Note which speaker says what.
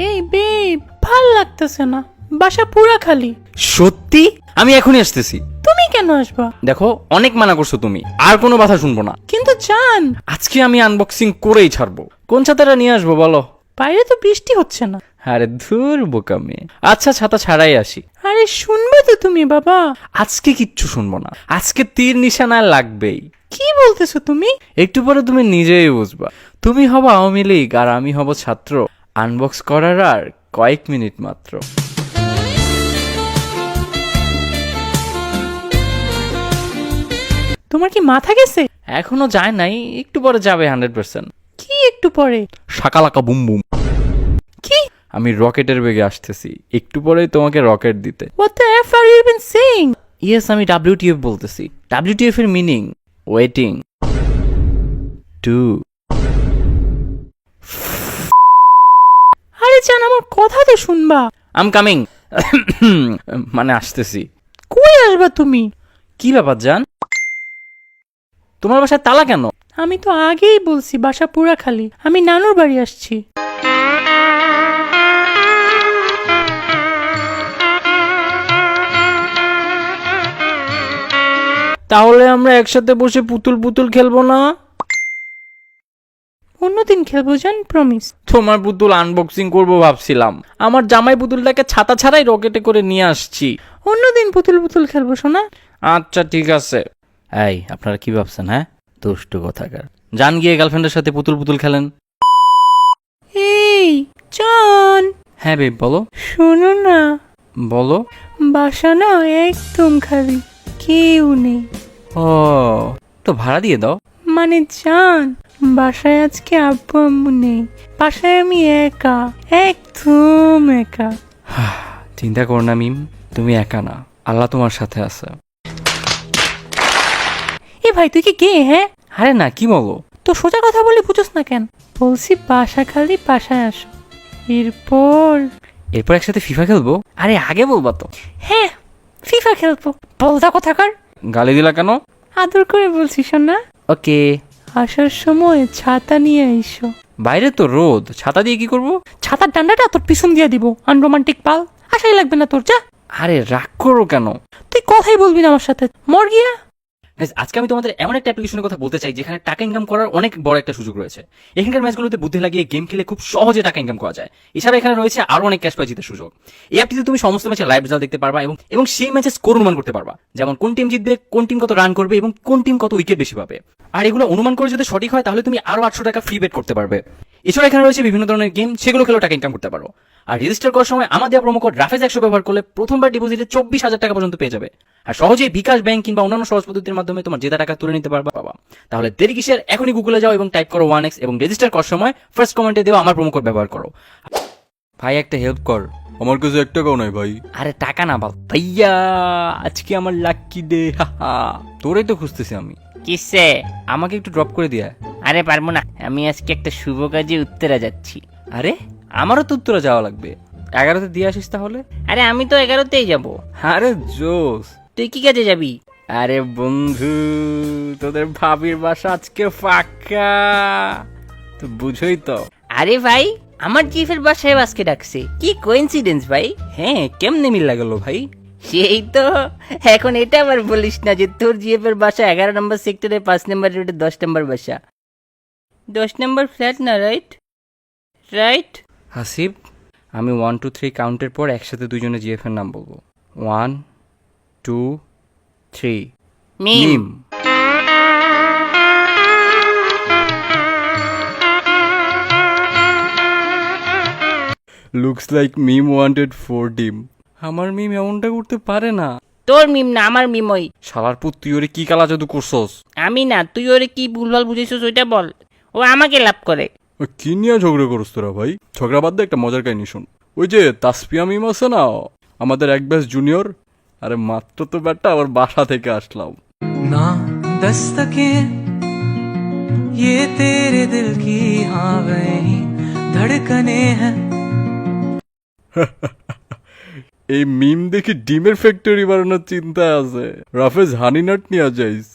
Speaker 1: এই বেব, ভাল লাগতেছে না, বাসা পুরা খালি।
Speaker 2: সত্যি? আমি এখনই আসতেছি।
Speaker 1: তুমি কেন আসবা?
Speaker 2: দেখো, অনেক মানা করছো তুমি, আর কোনো কথা শুনবো না।
Speaker 1: কিন্তু জান,
Speaker 2: আজকে আমি আনবক্সিং করেই ছাড়বো। কোন ছাতাটা নিয়ে আসবো বলো?
Speaker 1: বাইরে তো বৃষ্টি হচ্ছে না।
Speaker 2: আরে ধুর বোকা মেয়ে। আচ্ছা, ছাতা ছাড়াই আসি।
Speaker 1: আরে শুনবে তো তুমি বাবা।
Speaker 2: আজকে কিচ্ছু শুনবো না, আজকে তীর নিশানা লাগবেই।
Speaker 1: কি বলতেছো তুমি?
Speaker 2: একটু পরে তুমি নিজেই বুঝবা। তুমি হবো আওয়ামী লীগ আর আমি হব ছাত্র। আনবক্স করার আর কয়েক মিনিট মাত্র।
Speaker 1: তোমার কি মাথা গেছে?
Speaker 2: এখনো যায় নাই, একটু পরে যাবে 100%।
Speaker 1: কি একটু পরে?
Speaker 2: Shakalaka boom boom.
Speaker 1: কি?
Speaker 2: আমি রকেটের বেগে আসতেছি, একটু পরেই তোমাকে রকেট দিতে।
Speaker 1: What the F are you even saying?
Speaker 2: Yes, আমি WTF বলতেছি। WTF এর মিনিং ওয়েটিং টু।
Speaker 1: আরে জান, আমার কথা তো শুনবা।
Speaker 2: I'm coming. মানে আসতেছি।
Speaker 1: কই আসবা তুমি?
Speaker 2: কি ব্যাপার জান, তোমার বাসায় তালা কেন?
Speaker 1: আমি তো আগেই বলছি বাসা পুরা খালি, আমি নানুর বাড়ি আসছি।
Speaker 2: তাহলে আমরা একসাথে বসে পুতুল পুতুল খেলবো না?
Speaker 1: অন্যদিন খেলবো জান, প্রমিস।
Speaker 2: তোমার পুতুল আনবক্সিং করবো ভাবছিলাম, আমার জামাই পুতুলটাকে ছাতা ছাড়াই রকেটে করে নিয়ে আসছি।
Speaker 1: অন্যদিন পুতুল পুতুল খেলবো শোনা।
Speaker 2: আচ্ছা ঠিক আছে। এই, আপনারা কি ভাবছেন? হ্যাঁ, দুষ্টু কথাকার। যান গিয়ে গার্লফ্রেন্ডের সাথে পুতুল পুতুল খেলেন।
Speaker 1: এই জান,
Speaker 2: হ্যাঁ বেব, বলো।
Speaker 1: শোনো না,
Speaker 2: বলো।
Speaker 1: বাসা না একদম খালি, কেউ নেই।
Speaker 2: ও, তো ভাড়া দিয়ে দাও।
Speaker 1: মানে জান, বাসায় আজকে আব্বু আম্মু নেই, বাসায় আমি একা, একদম একা।
Speaker 2: চিন্তা করো না মিম, তুমি একা না, আল্লাহ তোমার সাথে আছে।
Speaker 1: এ ভাই, তুই কি গে? হ্যাঁ,
Speaker 2: আরে না, কি বলো?
Speaker 1: তো সোজা কথা বলি বুঝোস না কেন? বলছি বাসা খালি, বাসায় আসো। এরপর
Speaker 2: এরপর একসাথে ফিফা খেলবো। আরে আগে বলবা তো।
Speaker 1: হ্যাঁ, ফিফা খেলবো। বলদা কথাকার।
Speaker 2: গালি দিলা কেন?
Speaker 1: আদর করে বলছি শোনা।
Speaker 2: ওকে।
Speaker 1: আসার সময় ছাতা নিয়ে আইসো।
Speaker 2: বাইরে তো রোদ, ছাতা দিয়ে কি করব?
Speaker 1: ছাতার ডান্ডাটা তোর পিছন দিয়ে দিব, আনরোমান্টিক পাল। আশাই লাগবে না তোর, যা।
Speaker 2: আরে রাগ করো কেন?
Speaker 1: তুই কথাই বলবি না আমার সাথে, মর গিয়া।
Speaker 2: আজকে আমি তোমাদের এমন একটা অ্যাপ্লিকেশনের কথা বলতে চাই যেখানে টাকা ইনকাম করার অনেক বড় একটা সুযোগ রয়েছে। এখানকার ম্যাচগুলোতে বুদ্ধি লাগিয়ে গেম খেলে খুব সহজে টাকা ইনকাম করা যায়। এছাড়া এখানে রয়েছে আরো অনেক ক্যাশ প্রাইজ জিতার সুযোগ। এই অ্যাপটিতে তুমি সমস্ত ম্যাচের লাইভ রেজাল্ট দেখতে পারবা এবং সেই ম্যাচের স্কোর অনুমান করতে পারবা, যেমন কোন টিম জিতবে, কোন টিম কত রান করবে এবং কোন টিম কত উইকেট বেশি পাবে। আর এগুলো অনুমান করে যদি সঠিক হয় তাহলে তুমি আরো 800 টাকা ফ্রি বেট করতে পারবে। এছাড়া এখানে রয়েছে বিভিন্ন ধরনের গেম, সেগুলো খেলেও টাকা ইনকাম করতে পারো। আর রেজিস্টার করার সময় আমার দেওয়া প্রোমো কোড রাফেজ 100 ব্যবহার করলে প্রথমবার ডিপোজিটে 24,000 টাকা পর্যন্ত পেয়ে যাবে। আর সহজেই বিকাশ ব্যাংক কিংবা অন্যান্য সহজ পদ্ধতির মাধ্যমে তোমার জেতা টাকা তুলে নিতে পারবা। তাহলে দেরি কিসের, এখনই গুগলে যাও এবং টাইপ করো 1x এবং রেজিস্টার করার সময় ফার্স্ট কমেন্টে দেওয়া আমার প্রোমো কোড ব্যবহার করো। ভাই একটা হেল্প কর,
Speaker 3: আমার কাছে 1 টাকাও নাই ভাই।
Speaker 2: আরে টাকা না বাল ভাইয়া, আজকে আমার লাকি ডে। তোরেই তো খুঁজতেছি আমি।
Speaker 4: কিসে?
Speaker 2: আমাকে একটু ড্রপ করে দিয়া।
Speaker 4: আরে পারবো না, আমি আজকে একটা শুভ কাজে উত্তরা যাচ্ছি।
Speaker 2: আরে আমারও তো উত্তরে যাওয়া লাগবে, 11তে দিয়ে আসিস তাহলে।
Speaker 4: আরে আমি তো 11তেই যাব।
Speaker 2: আরে জোস।
Speaker 4: তুই কি কাজে যাবি?
Speaker 2: আরে বন্ধু, তোদের ভাবির বাসা আজকে ফাঁকা, তো বুঝোই তো।
Speaker 4: আরে ভাই, আমার চিফের বাসায় আজকে ডাকছে, কি কোইন্সিডেন্স ভাই।
Speaker 2: হ্যাঁ, কেমনে মিল লাগলো ভাই?
Speaker 4: সেই তো। এখন এটা আবার বলিস না যে তোর জিএফের বাসা 11 নম্বর সেক্টরে 5 নম্বর রোডে 10 নম্বর বাসা। 10 নম্বর ফ্ল্যাট না? Right right.
Speaker 2: হাসিব, আমি 1 2 3 কাউন্টের পর একসাথে দুজনে জিএফ এর নাম বলবো। 1 2 3।
Speaker 4: মিম।
Speaker 3: লুকস লাইক মিম ওয়ান্টেড 4 ডিম।
Speaker 2: আমার মিম এমনটা করতে পারে না।
Speaker 4: তোর মিম না, আমার মিম। ওই
Speaker 2: শালার পুত, তুই ওরে কি কালা জাদু করছস?
Speaker 4: আমি না, তুই ওরে কি ভুলভাল বুঝেছিস ওইটা বল। ও আমাকে লাভ করে।
Speaker 3: ওই কি নিয়ে ঝগড়া করছ তোরা ভাই? ঝগড়া বাদ দে, একটা মজার কাহিনী শোন। ওই যে তাসপিয়া মিম আছে না, আমাদের এক ব্যাচ জুনিয়র। আরে মাত্র তো ব্যাটটা আবার বাসা থেকে আসলাম।
Speaker 5: ना दस्तके ये तेरे दिल की हाँ वही धड़कने हैं।
Speaker 3: এই মিম দেখি ডিমের ফ্যাক্টরি বানানোর চিন্তা আছে। রাফেজ হানি নাট নিয়ে যাইস।